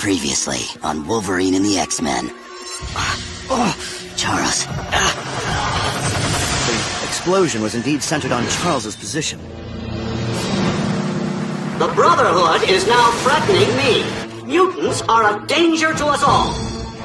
Previously on Wolverine and the X-Men. Charles. The explosion was indeed centered on Charles's position. The Brotherhood is now threatening me. Mutants are a danger to us all.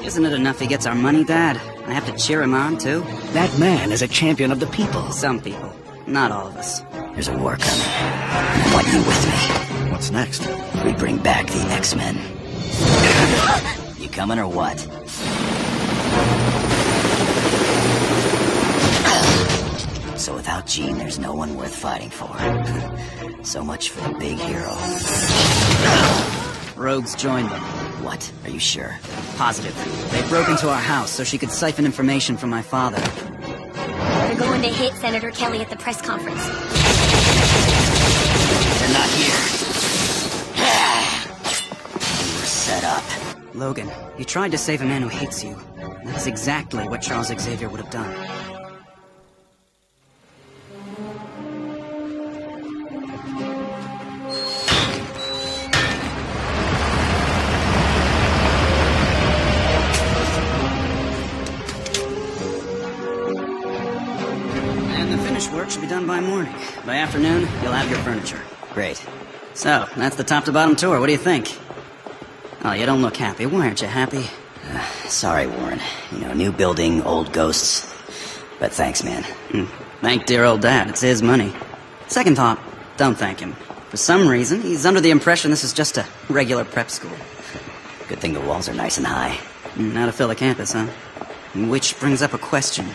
Isn't it enough he gets our money, Dad? I have to cheer him on, too? That man is a champion of the people. Some people. Not all of us. There's a war coming. And I want you with me. What's next? We bring back the X-Men. You coming or what? So without Jean, there's no one worth fighting for. So much for the big hero. Rogues joined them. What? Are you sure? Positive. They broke into our house so she could siphon information from my father. They're going to hit Senator Kelly at the press conference. They're not here. We were set up. Logan, you tried to save a man who hates you. That is exactly what Charles Xavier would have done. Work should be done by morning. By afternoon, you'll have your furniture. Great. So, that's the top-to-bottom tour. What do you think? Oh, you don't look happy. Why aren't you happy? Sorry, Warren. You know, new building, old ghosts. But thanks, man. Thank dear old Dad. It's his money. Second thought, don't thank him. For some reason, he's under the impression this is just a regular prep school. Good thing the walls are nice and high. Now to fill the campus, huh? Which brings up a question.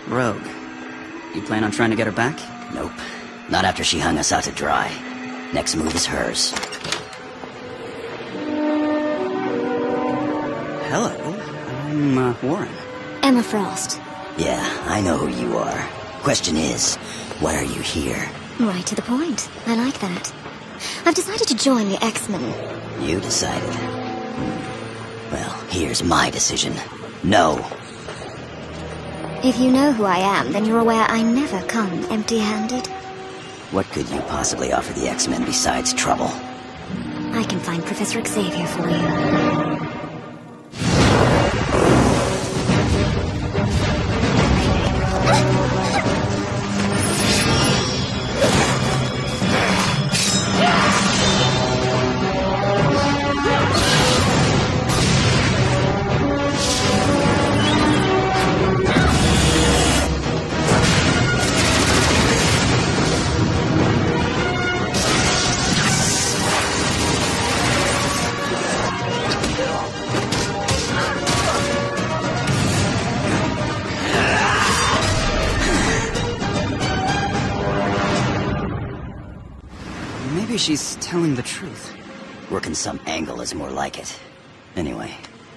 Rogue. You plan on trying to get her back? Nope. Not after she hung us out to dry. Next move is hers. Hello. I'm, Warren. Emma Frost. Yeah, I know who you are. Question is, why are you here? Right to the point. I like that. I've decided to join the X-Men. You decided? Well, here's my decision. No. If you know who I am, then you're aware I never come empty-handed. What could you possibly offer the X-Men besides trouble? I can find Professor Xavier for you. Maybe she's telling the truth. Working some angle is more like it. Anyway,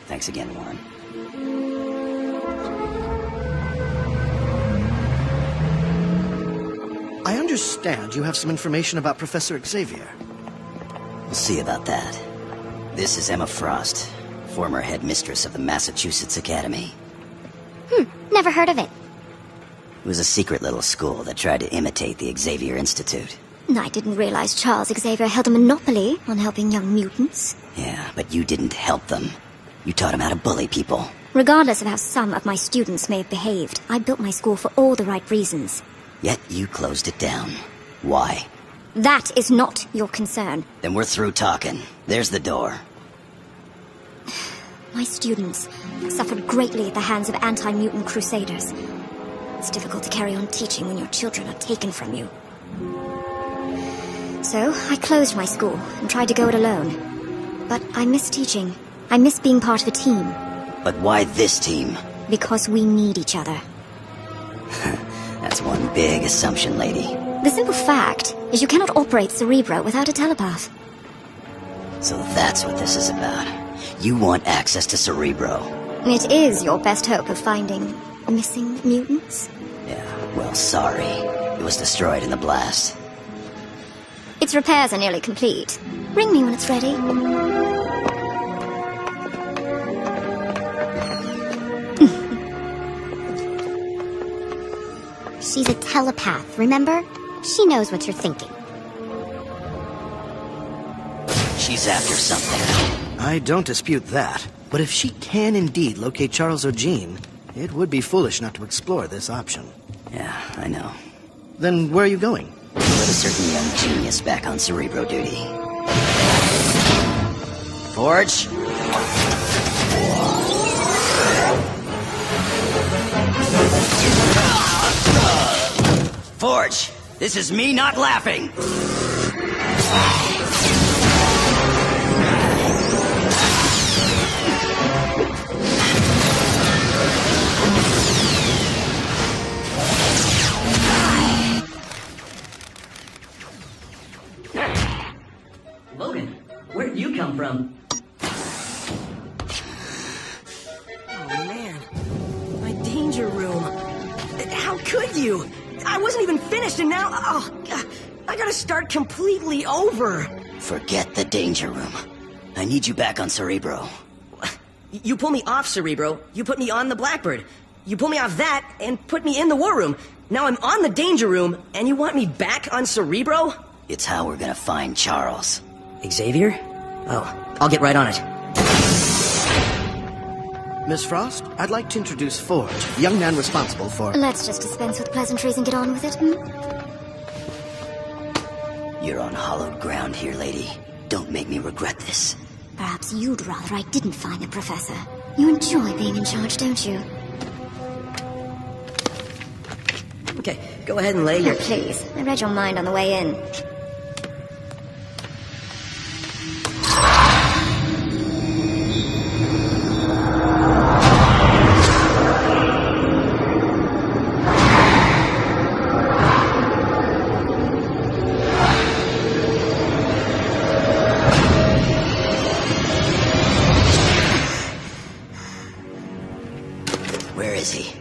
thanks again, Warren. I understand you have some information about Professor Xavier. We'll see about that. This is Emma Frost, former headmistress of the Massachusetts Academy. Never heard of it. It was a secret little school that tried to imitate the Xavier Institute. I didn't realize Charles Xavier held a monopoly on helping young mutants. Yeah, but you didn't help them. You taught them how to bully people. Regardless of how some of my students may have behaved, I built my school for all the right reasons. Yet you closed it down. Why? That is not your concern. Then we're through talking. There's the door. My students suffered greatly at the hands of anti-mutant crusaders. It's difficult to carry on teaching when your children are taken from you. So, I closed my school and tried to go it alone. But I miss teaching. I miss being part of a team. But why this team? Because we need each other. That's one big assumption, lady. The simple fact is you cannot operate Cerebro without a telepath. So that's what this is about. You want access to Cerebro. It is your best hope of finding missing mutants? Yeah, well, sorry. It was destroyed in the blast. Its repairs are nearly complete. Ring me when it's ready. She's a telepath, remember? She knows what you're thinking. She's after something. I don't dispute that. But if she can indeed locate Charles O'Gene, it would be foolish not to explore this option. Yeah, I know. Then where are you going? Put a certain young genius back on Cerebro duty. Forge? Forge! This is me not laughing! Logan, where did you come from? Oh, man. My danger room. How could you? I wasn't even finished, and now... Oh, God, I gotta start completely over. Forget the danger room. I need you back on Cerebro. You pull me off Cerebro, you put me on the Blackbird. You pull me off that, and put me in the War Room. Now I'm on the danger room, and you want me back on Cerebro? It's how we're gonna find Charles. Xavier? Oh, I'll get right on it. Miss Frost, I'd like to introduce Forge, the young man responsible for... Let's just dispense with pleasantries and get on with it, You're on hallowed ground here, lady. Don't make me regret this. Perhaps you'd rather I didn't find the professor. You enjoy being in charge, don't you? Okay, go ahead and lay your... Oh, please. I read your mind on the way in. Where is he?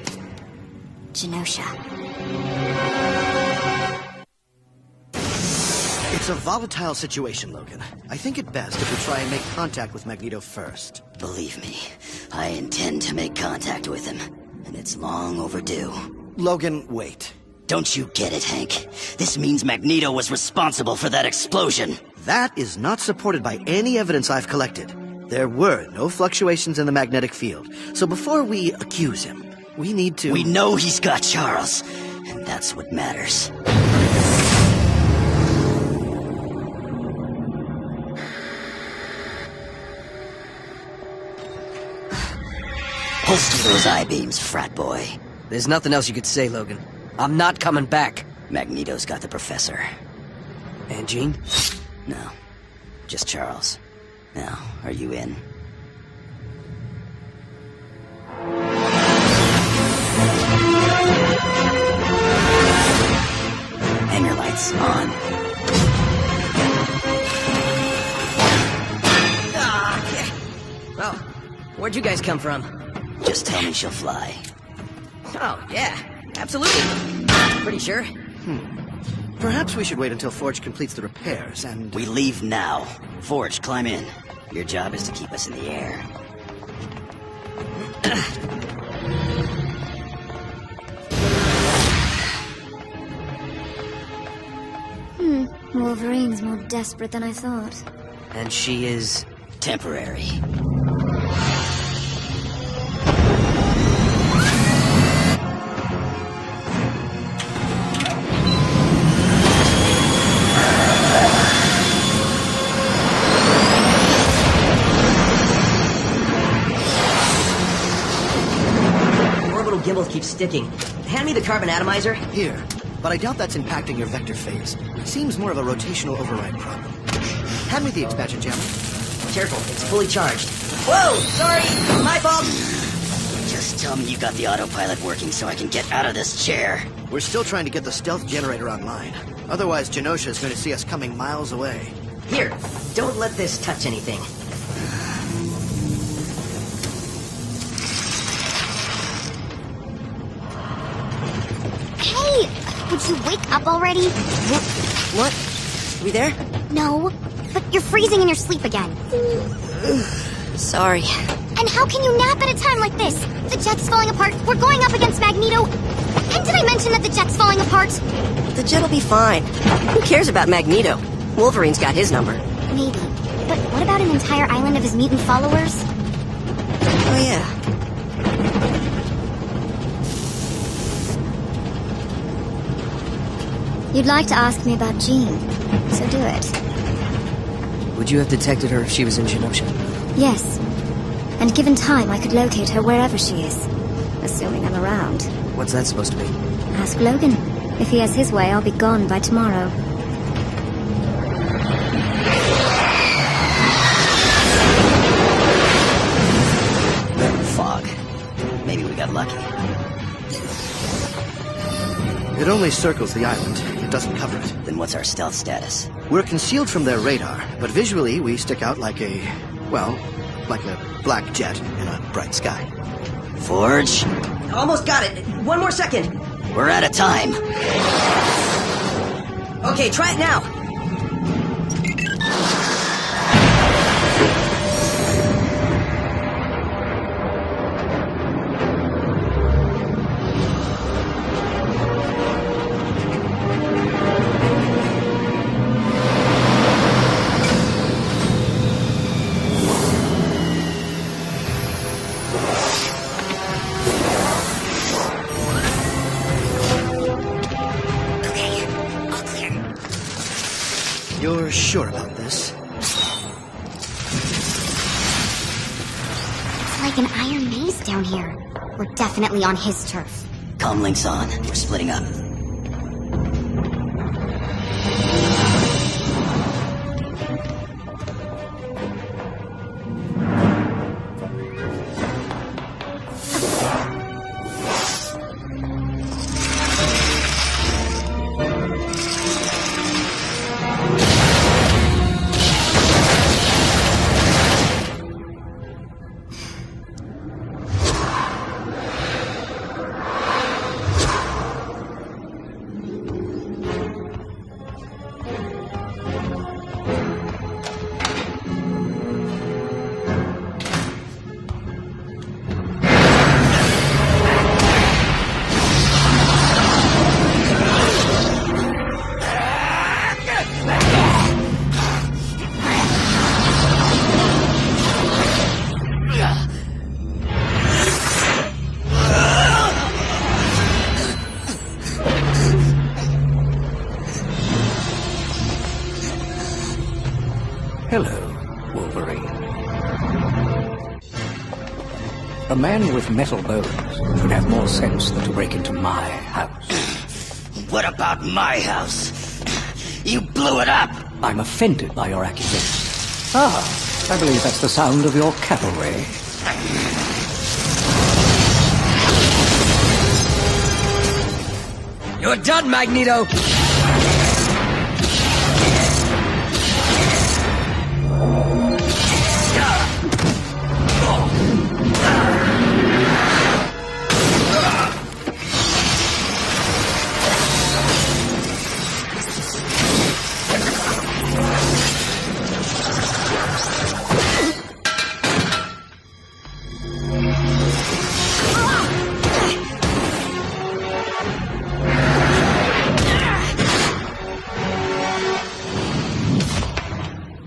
Genosha. It's a volatile situation, Logan. I think it best if we try and make contact with Magneto first. Believe me, I intend to make contact with him, and it's long overdue. Logan, wait. Don't you get it, Hank? This means Magneto was responsible for that explosion. That is not supported by any evidence I've collected. There were no fluctuations in the magnetic field, so before we accuse him, we need to... We know he's got Charles, and that's what matters. Holster those I-beams, frat boy. There's nothing else you could say, Logan. I'm not coming back. Magneto's got the professor. And Jean? No, just Charles. Now, are you in? Hangar lights on. Well, where'd you guys come from? Just tell me she'll fly. Oh, yeah, absolutely. Pretty sure. Perhaps we should wait until Forge completes the repairs and... We leave now. Forge, climb in. Your job is to keep us in the air. Wolverine's more desperate than I thought. And she is... Temporary. Orbital gimbal keeps sticking. Hand me the carbon atomizer. Here, but I doubt that's impacting your vector phase. Seems more of a rotational override problem. Hand me the expansion jammer. Careful, it's fully charged. Whoa, sorry, my fault. Just tell me you got the autopilot working so I can get out of this chair. We're still trying to get the stealth generator online. Otherwise, Genosha is going to see us coming miles away. Here, don't let this touch anything. Hey! Would you wake up already? What? We there? No, but you're freezing in your sleep again. Sorry. And how can you nap at a time like this? The jet's falling apart. We're going up against Magneto. And did I mention that the jet's falling apart? The jet'll be fine. Who cares about Magneto? Wolverine's got his number. Maybe. But What about an entire island of his mutant followers? Oh yeah. You'd like to ask me about Jean, so do it. Would you have detected her if she was in Genosha? Yes. And given time, I could locate her wherever she is. Assuming I'm around. What's that supposed to be? Ask Logan. If he has his way, I'll be gone by tomorrow. Fog. Maybe we got lucky. It only circles the island. It doesn't cover it. Then what's our stealth status? We're concealed from their radar, but visually we stick out like a, well, like a black jet in a bright sky. Forge? Almost got it. One more second. We're out of time. Okay, try it now. You're sure about this? It's like an iron maze down here. We're definitely on his turf. Comlink's on. We're splitting up. Hello, Wolverine. A man with metal bones should have more sense than to break into my house. What about my house? You blew it up! I'm offended by your accusation. Ah, I believe that's the sound of your cavalry. You're done, Magneto!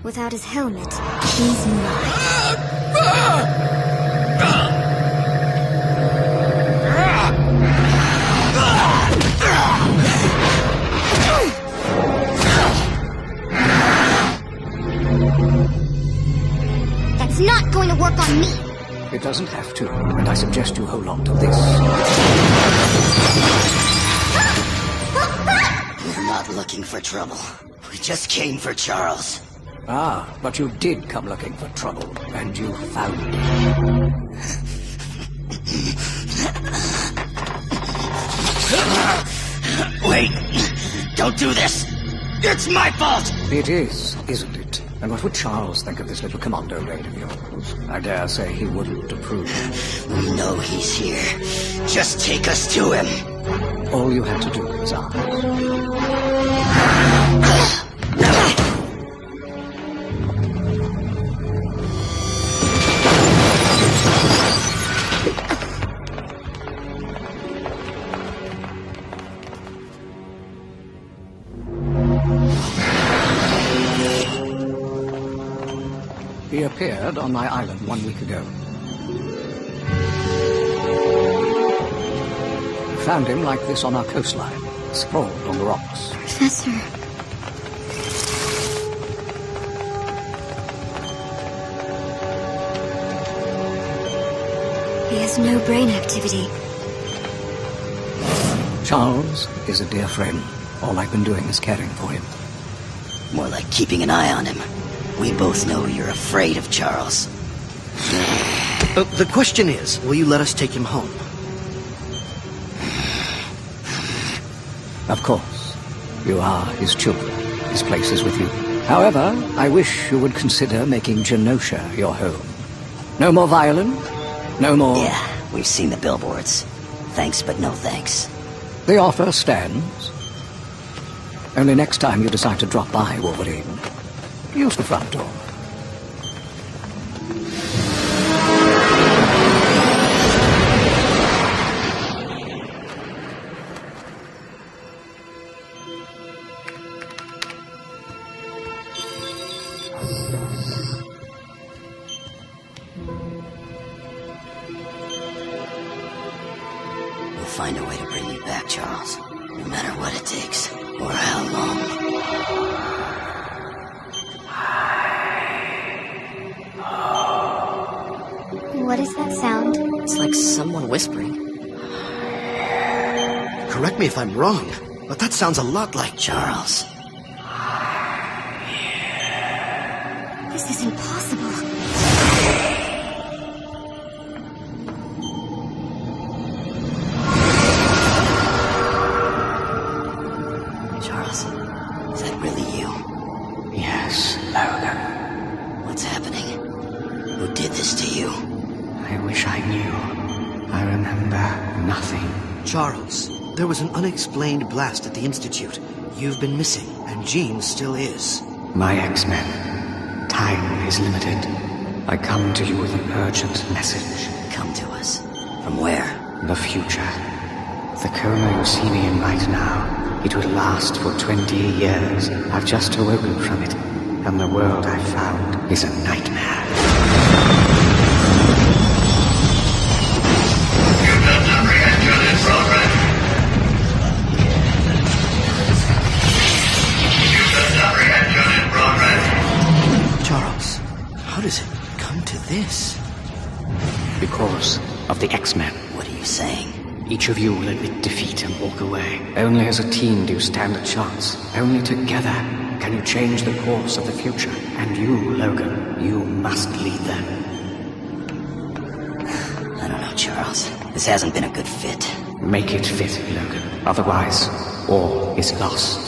Without his helmet, he's mine. That's not going to work on me. It doesn't have to, and I suggest you hold on to this. We're not looking for trouble. We just came for Charles. Ah, but you did come looking for trouble, and you found it. Wait! Don't do this! It's my fault! It is, isn't it? And what would Charles think of this little commando raid of yours? I dare say he wouldn't approve. We know he's here. Just take us to him. All you had to do was ask. disappeared on my island 1 week ago. Found him like this on our coastline, sprawled on the rocks. Professor... He has no brain activity. Charles is a dear friend. All I've been doing is caring for him. More like keeping an eye on him. We both know you're afraid of Charles. The question is, will you let us take him home? Of course. You are his children. His place is with you. However, I wish you would consider making Genosha your home. No more violence. No more... Yeah, we've seen the billboards. Thanks, but no thanks. The offer stands. Only next time you decide to drop by, Wolverine, use the front door. We'll find a way to bring you back, Charles. No matter what it takes, or how long. What is that sound? It's like someone whispering. Correct me if I'm wrong, but that sounds a lot like... Charles. This is impossible. Charles, is that really you? Yes, Logan. What's happening? Who did this to you? I wish I knew. I remember nothing. Charles, there was an unexplained blast at the Institute. You've been missing, and Jean still is. My X-Men. Time is limited. I come to you with an urgent message. Come to us. From where? The future. The coma you see me in right now, it will last for 20 years. I've just awoken from it, and the world I've found is a nightmare. Charles, how does it come to this? Because of the X-Men. What are you saying? Each of you will admit defeat and walk away. Only as a team do you stand a chance. Only together can you change the course of the future. And you, Logan, you must lead them. I don't know, Charles. This hasn't been a good fit. Make it fit, Logan. Otherwise, all is lost.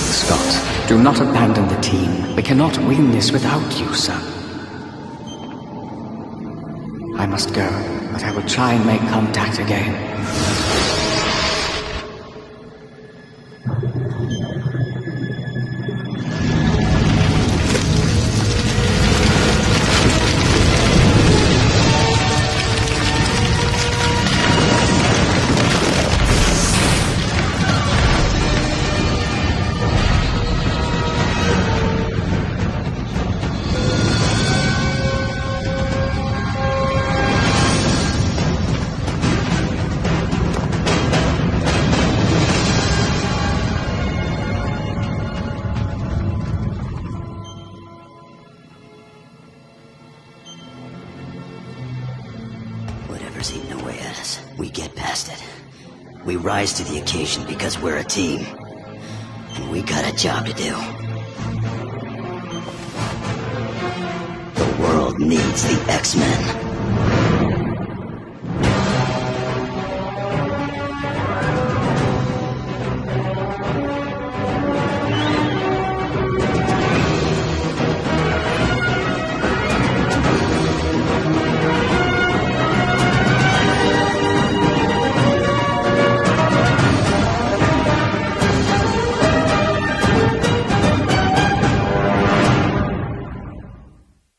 Scott, do not abandon the team. We cannot win this without you, son. I must go, but I will try and make contact again. Whatever's eating away at us, we get past it. We rise to the occasion because we're a team. And we got a job to do. The world needs the X-Men.